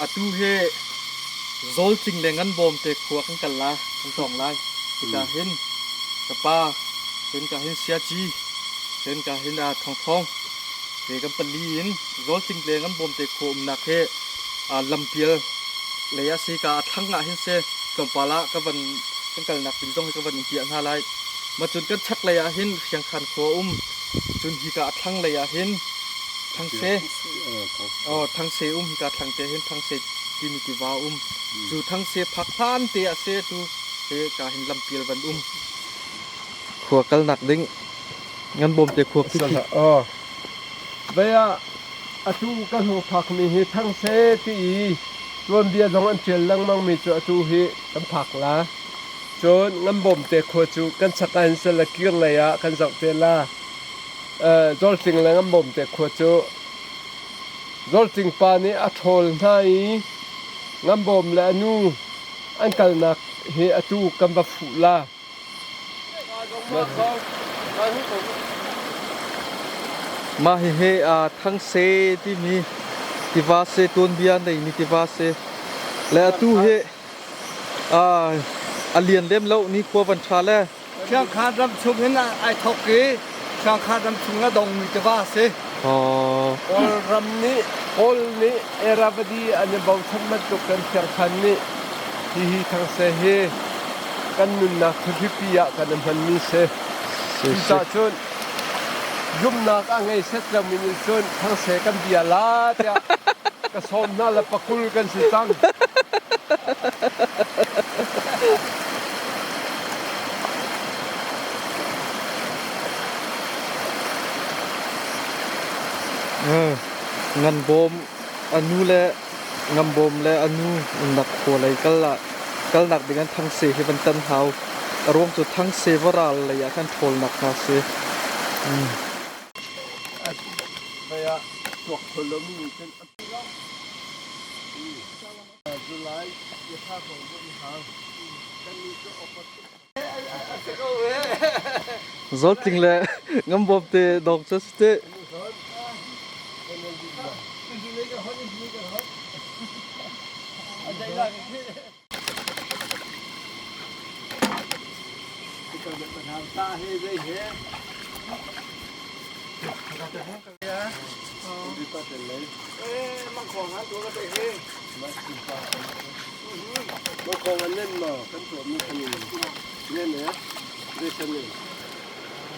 atu he zol ting lengan bom te khuak kan la kan song lai ka hin ka pa hin ka hin sia chi hin ka hin a thong thong te kan pali in zol ting lengan bom te khom na he a lampial leya si ka thang na hin se kam pala ka van kan kal nak bin dong ka van ti an ha lai ma chun kan chak leya hin khiang khan kho chun hi ka thang leya hin thang se thang se hi ka thang te hin thang se ti mi ti wa chu thang se phak phan te a se tu te ka hin lampial van khuak kal nak ding ngan bom te khuak ti baya atu ka ho phak mi hi thang se ti tuam bia jong an chel lang mang mi chu atu hi kan phak la chon ngam bom te kho chu kan sakan se la kiang la ya kan zak te la zol ting la ngam bom te kho chu zol ting pa ni a thol nai ngam bom la nu an kal nak he atu kam ba fu la ma he a thang se ti mi ti va se ton bia nei ni ti va se la tu he a lian lem lo ni ko van tha le chang kha dam chung hin ai thok ki chang kha dam chung na dong mi ti va se ol ram ni ol ni eravadi an bau tham mat to kan chang khan ni hi thang se he kan nun na thu pi ya kan man mi se sa chun yum na ka ngai set lam min chun thang se kan bia la tia ka som na la pakul kan si tang ngan bom anu le ngam bom le anu nak kho lai kal nak dengan thang se hi ban tan hau rong chu thang se varal le ya kan thol nak na se baya tok tholom ni chen July ye tha ko ni ha kan ni chu opat zol ting le ngam bom te dog chu ste ta he dei he mang khong haตัวก็ได้เฮmang khongอันนั้นเนาะกันตัวมีคนนึงเนี่ยเนี่ยได้คนนึง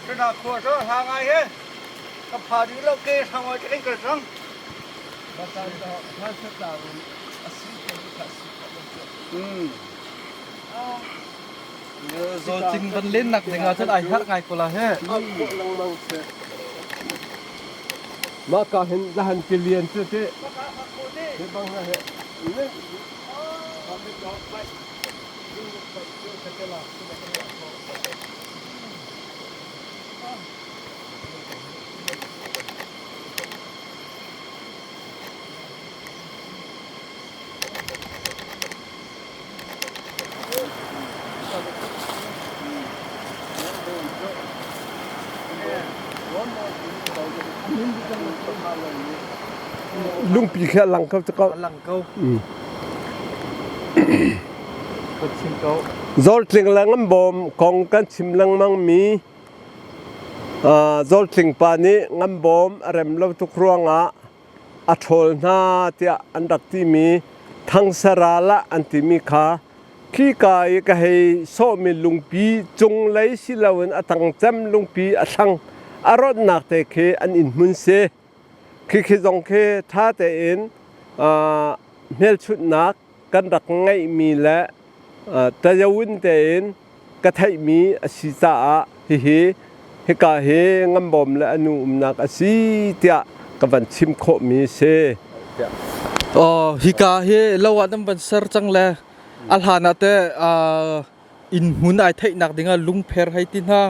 กระดาษขวดทางไงเฮกับพาดีเราเกทางไว้จะเองกระสังมาตามต่อท่านสักดาวอาศัยเป็นภาษาzol ting ban len nak denga chan ai har ngai ko la he ma ka hin lahan kilian chu te he bang ha he ne ha me dog bai du pa chu te ke la lung pi kha lang ka ka lang kau ko chim kau zol tling lang am bom kong kan chim lang mang mi zol tling pa ni ngam bom rem lo tu kruanga a thol na tia andak ti mi thang sarala anti mi kha khi kai ka hei so mi lung pi chung lai si lawen atang cham lung pi a thang arot nak te khe an in mun se khi dòng khe tha te in mel chut nak kan rak ngai mi la ta yawin te in ka thai mi asi cha hi ka he ngam bom la anu nak asi tia ka ban chim kho mi se hi ka he lawa nam ban sar chang le al hana te in hun ai thai nak dinga lung pher hai tin ha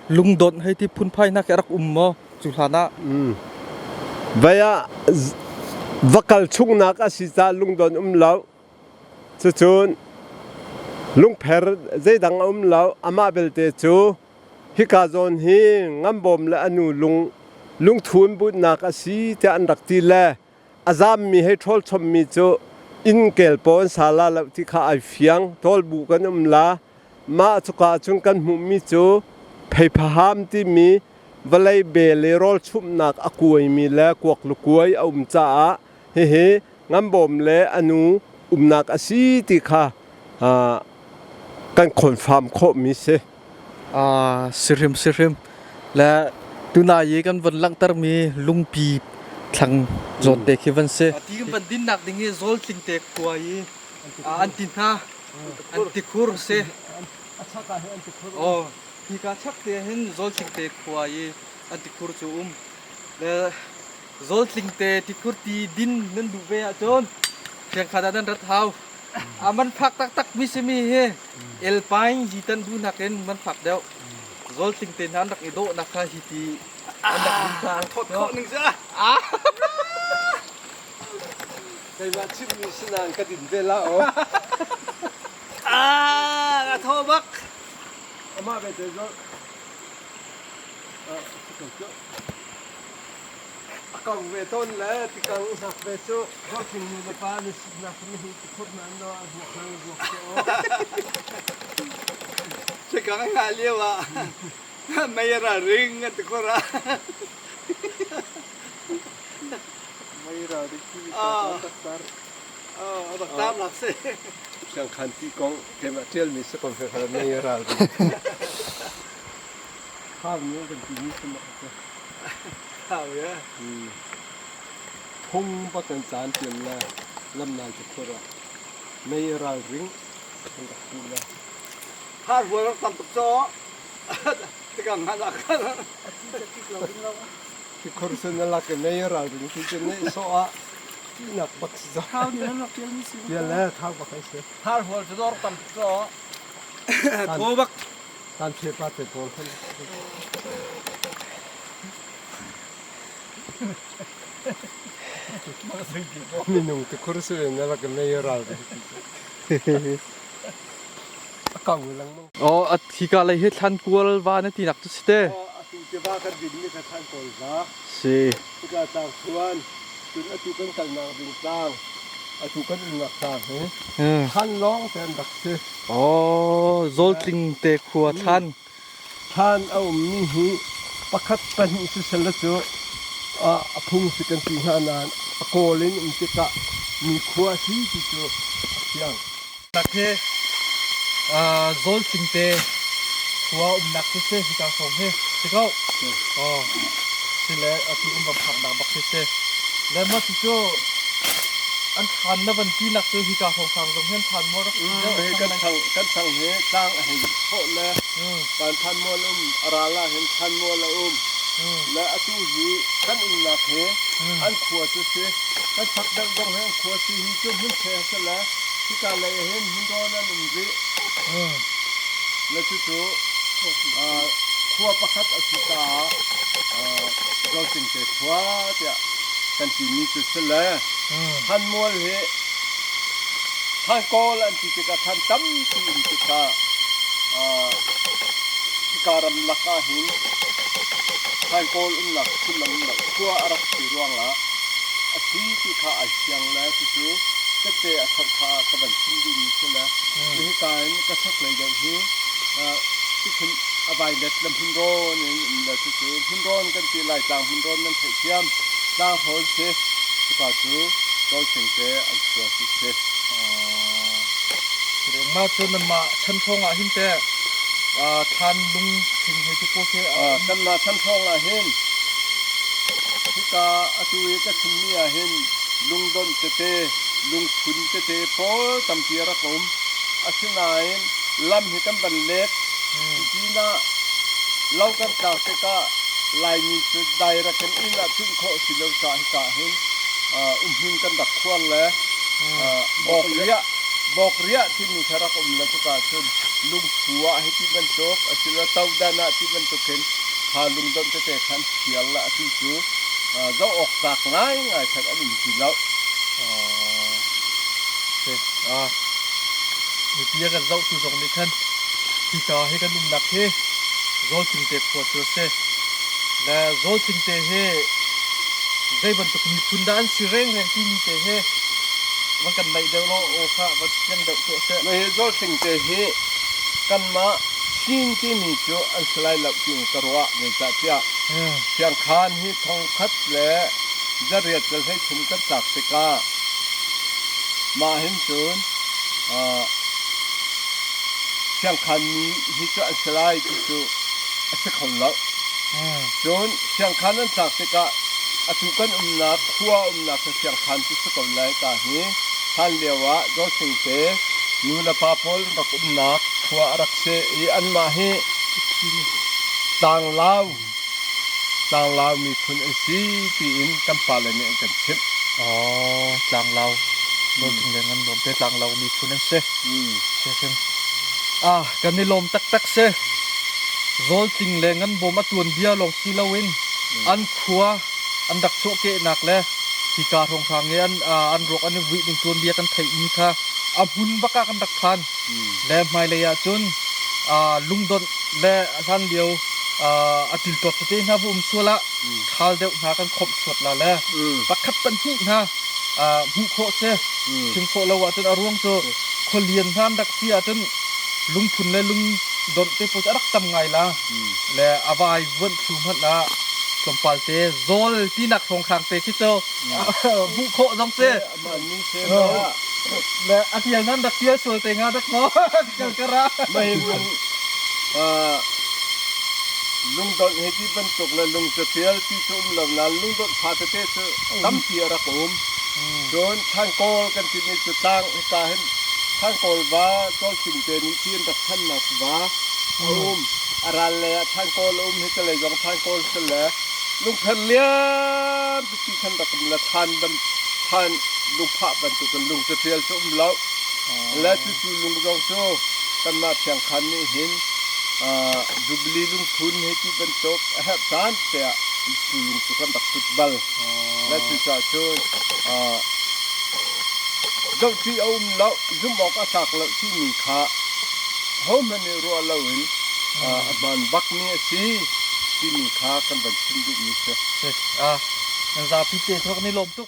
lung don hai ti phun phai na ke rak mo chu hana vaya vakal chung nak asi cha lung don lau chu chun lung pher zai dang lau ama bel te chu hi ka zon hi ngam bom la anu lung thun bu nak asi te an rak ti la azam mi he thol chom mi chu อินเกลปอนซาลาลที่ข้าไอเฟียงทอลบุกันลามาจุกาจุงกันมุมิจูเพย์พหามที่มีวลัยเบลรอลชุบนักอกุยมีและกวกลุกวยเอาจ้าเฮ้งั้นบ่มเลอนุนักอาศีติข้ากันคอนฟาร์มโคมิเซสิริมและตุนายกันวันลังตรมีลุงปีทั้งจดเด็กวันเสที่กันดินนักดิ่งโซลติงเตกกวยอันตินาอันติคูร์เซโอ้ที่กาชักเตหินโซลติงเตกกวยอันติคูร์จูและโซลติงเตติคูร์ตีดินนั่นดูเวียจนเพียงขาดนั้นรัดเท้ามันพักตักมิสมีเฮเอลปายจิตันดูนักเอ็นมันพักเดียวโซลติงเตนันนักอิโดนักฮิตีอันดับดินซาทดข้อหนึ่งซะใครมาชิมมีสนานกระดิ่งเวลาโอ้กระโทบักอามาไปเจอกังเวต้นแล้วที่กังนักเวชูก็กินมีมาป้านี่นักนี่ที่คนนั้นเนาะบวกนั่งบวกโอ้จะกังหาเลี้ยวอ่ะไม่ยระริงกันตุกระไม่ราดิคีตักตาร์ตักตามหลักเสียช่างขันที่กองเกมเที่ยวมีสักคนเพื่อนไม่ราดิข้าวนี้เป็นที่นี่สมัครข้าวเยอะพุ่งประกันจานเตียนแล้วลำนานจะคุระไม่ราริงเป็นกับคุณแล้วถ้าหัวเราทำตุกโซ่ที่กังหาหลักที่คนส่วนนักไม่ราริงที่จะเนี่ยโซ่ที่นักบักซ่าข้าวนี่นั่นหลักเที่ยวมิสิเดี๋ยวแล้วข้าวบักให้เสียถ้าหัวจะโดนทำตุกโซ่โทบักตามเชื่อป้าเตะบอลขึ้นมีหนุ่มที่คุรสุนนั่นก็ไม่ยอมรับกังวลมั้งอ๋อที่ก็เลยเห็นทันกวลว่านั่นที่นักตุสเต้ที่จะว่ากันดินนี่ก็ทันกวลนะสิที่ก็ต่างส่วนจุดอตุกันกันนางดินต่างอตุกันหนักต่างทันร้องแทนดักเสอ๋อโซลติงเตขัวทันเอามีหีประคัดปันสุสละจูพุ่งสิกันที่หานานโกลินติกะมีขวาสีที่จูยังนักเฮโซลติงเตขัวนักตุสเต้ที่การส่งเฮที่เขาอ๋อสิเลที่บังคับนักบักตุสเต้แล้วมาที่จูอันทันนะวันที่นักเตะที่การส่งทางตรงเห็นทันมรดกกันทางเฮตั้งให้โคเลยการทันมรราลาเห็นทันมรและอตุฮีกันนักเฮอันขวดจะเสียกันพักดังดงเฮขวดที่จุ่มหุ่นเทสละที่การเลยเห็นหุ่นโดนนั่นริและจู่ขวดประคัดอสุตาเราจึงจะขวดจะกันที่มีจุดเสละทันมรเฮท่านก็ลันที่จะท่านตั้มที่อินทิกาที่การรำลักหินท่านก็ลักคุณลักขั้วอารักสีรวงละอาศีที่ข้าอาเซียงแล้วจู่จะเตะทักทากระบันชินดินใช่ไหมที่การกระชักเลยอย่างนี้ที่คุณอบายเด็ดลำพุนโรนี่แล้วจู่พุนโรนกันที่ไหลจางพุนโรนนั้นเทียมจางโหดเสียที่ก็จู่ก็เสียงเตะอันชัวร์ที่เสียเรื่องมาจนมาชั้นทองหินแต่ทันลุงถึงให้ทุกคนท่านมาท่านทองหินที่กาอตุยก็ถึงนี่หินลุงดนเตลุงขุนเตโพตำเพียระกมอาชินายลำให้กันบันเล็กทีน่าเล่ากันจากเตกาลายมีจุดใดระกันอินาทุ่งโคสิเลวสาหิกาหินหุ่นกันดักควันแล้วบอกเรียที่มีชาระกมแล้วก็การชนลุงหัวให้ที่บรรจบอาศิลเต้าดานาที่บรรจบเห็นพาลุงดนเตขันเขียนละที่จูเราออกจากง่ายแทนอันนี้ทีแล้วมีเพียงกันเราตัวตรงนี้ขั้นที่จะให้กันนักเฮเราจึงเตะขวดตัวเสและเราจึงเตะเฮได้บรรทุกมีพุนด้านสิเร่งแห่งที่มีเตะเฮ มันกันในเดียวโลโอค่ะมันยังเดือดตัวเส ไม่โจสิงเตหิกันมาชินที่มีจูอันสลายหลับจิงกรัวในจัดเจ้าเพียงคานฮิทองคัดและจะเรียกจะให้ชุมกันจากสิกามาเห็นจูนเพียงคานนี้ฮิจูอันสลายที่จูสิเขาหลับจูนเพียงคานนั้นจากสิกาอตุกันนักขัวนักเพียงคานที่สิเขาหลับตาหิท่านเรียกว่าโจสิงเตนูละปาพลรักนักขัวรักเสอีอันมาฮิต่างลาวมีคนอันซีปีอินกันปาเลยเนี่ยกันชิบ อ๋อจางเราโดนถึงแรงงั้นผมแต่จางเรามีคุณนั่นเสเช่นกันในลมตักเสโรลถึงแรงงั้นผมมาตัวนเบียลงซีลาวินอันขัวอันดักโชเกนักเลยที่การทองทางเงี้ยอันรกอันนี้วิถึงตัวนเบียกันไทยมีค่ะบุญบักกันดักทันและไม่เลยจนลุงดนและท่านเดียวติลตัวเต้นนะบุมสัวละทาเดียวหากันครบสดละแล้วปักขัดปันหินะหุโคเซถึงโคละว่าจนอารวงโจคนเลียนท่านดักเสียจนลุงพุนและลุงดนเตปจะรักทำไงล่ะและอวายวันชูมันละสมปัลเตโซลที่นักทองคางเตคิโตหุโคซองเซมันนี่เซะและอาทิตย์นั้นดักเสียส่วนแต่งานดักหมอจังกระไม่ลุงดอนเฮที่บรรทุกและลุงจะเทียลที่ชุ่มเหล่านั้นลุงดอนพาเตะตั้มเทียรักอุ้มจนท่านโกลกันที่นี่จะตั้งให้ตาเห็นท่านโกลว่าก็สิ่งเดนิที่ดักท่านนักว่าอุ้มอะไรเลยท่านโกลอุ้มให้เลยยังท่านโกลเสร็จลุงพันเลี้ยงที่ท่านดักละท่านบันท่านลุงพระบรรทุกกันลุงจะเทียลชุ่มแล้วและที่ลุงจงโซ่กันมาเพียงคันนี้เห็นจุบลีลุงทุนให้ที่เป็นตกแฮปซันแต่ลุงสุกันตักฟุตบอลและที่จะช่วยเจ้าที่เอาเราจุ่มออกอาศักเราที่มีค่าเขาไม่ได้รู้เราเห็นมันบักเนี่ยสิที่มีค่ากันเป็นชิ้นดีเสียนั่นจะพิเศษทุกในลมทุก